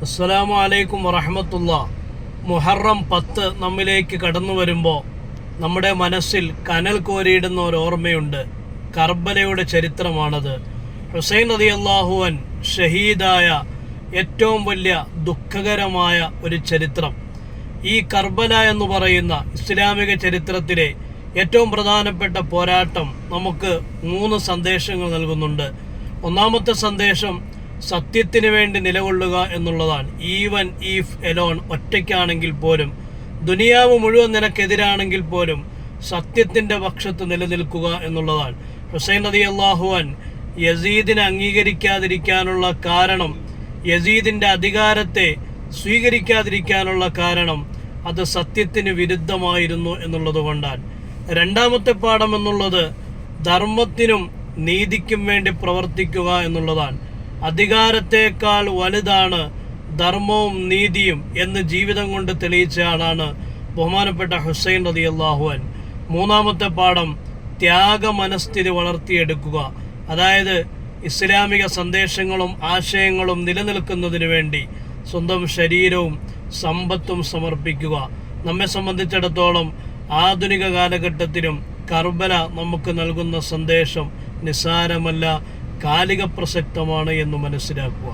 അസ്സലാമു അലൈക്കും വറഹ്മത്തുള്ളാഹി. മുഹറം 10 നമ്മിലേക്ക് കടന്നു വരുമ്പോൾ നമ്മുടെ മനസ്സിൽ കനൽ കോരിയിടുന്ന ഒരു ഓർമ്മയുണ്ട്. കർബലയുടെ ചരിത്രമാണത്. ഹുസൈൻ റളിയല്ലാഹു അൻഹു ഷഹീദായ ഏറ്റവും വലിയ ദുഃഖകരമായ ഒരു ചരിത്രം. ഈ കർബല എന്ന് പറയുന്ന ഇസ്ലാമിക ചരിത്രത്തിലെ ഏറ്റവും പ്രധാനപ്പെട്ട പോരാട്ടം നമുക്ക് 3 സന്ദേശങ്ങൾ നൽകുന്നുണ്ട്. ഒന്നാമത്തെ സന്ദേശം സത്യത്തിന് വേണ്ടി നിലകൊള്ളുക എന്നുള്ളതാണ്. ഈവൻ ഈഫ് എലോൺ, ഒറ്റയ്ക്കാണെങ്കിൽ പോലും, ദുനിയാവ് മുഴുവൻ നിനക്കെതിരാണെങ്കിൽ പോലും സത്യത്തിൻ്റെ പക്ഷത്ത് നിലനിൽക്കുക എന്നുള്ളതാണ്. ഹുസൈൻ റളിയല്ലാഹു അൻഹു യസീദിനെ അംഗീകരിക്കാതിരിക്കാനുള്ള കാരണം, യസീദിൻ്റെ അധികാരത്തെ സ്വീകരിക്കാതിരിക്കാനുള്ള കാരണം അത് സത്യത്തിന് വിരുദ്ധമായിരുന്നു എന്നുള്ളത് കൊണ്ടാണ്. രണ്ടാമത്തെ പാഠം എന്നുള്ളത് ധർമ്മത്തിനും നീതിക്കും വേണ്ടി പ്രവർത്തിക്കുക എന്നുള്ളതാണ്. അധികാരത്തേക്കാൾ വലുതാണ് ധർമ്മവും നീതിയും എന്ന് ജീവിതം കൊണ്ട് തെളിയിച്ച ആളാണ് ബഹുമാനപ്പെട്ട ഹുസൈൻ റളിയല്ലാഹു അൻഹു. മൂന്നാമത്തെ പാഠം ത്യാഗ മനസ്ഥിതി വളർത്തിയെടുക്കുക. അതായത് ഇസ്ലാമിക സന്ദേശങ്ങളും ആശയങ്ങളും നിലനിൽക്കുന്നതിന് വേണ്ടി സ്വന്തം ശരീരവും സമ്പത്തും സമർപ്പിക്കുക. നമ്മെ സംബന്ധിച്ചിടത്തോളം ആധുനിക കാലഘട്ടത്തിലും കർബല നമുക്ക് നൽകുന്ന സന്ദേശം നിസ്സാരമല്ല, കാലിക പ്രസക്തമാണ് എന്ന് മനസ്സിലാക്കുക.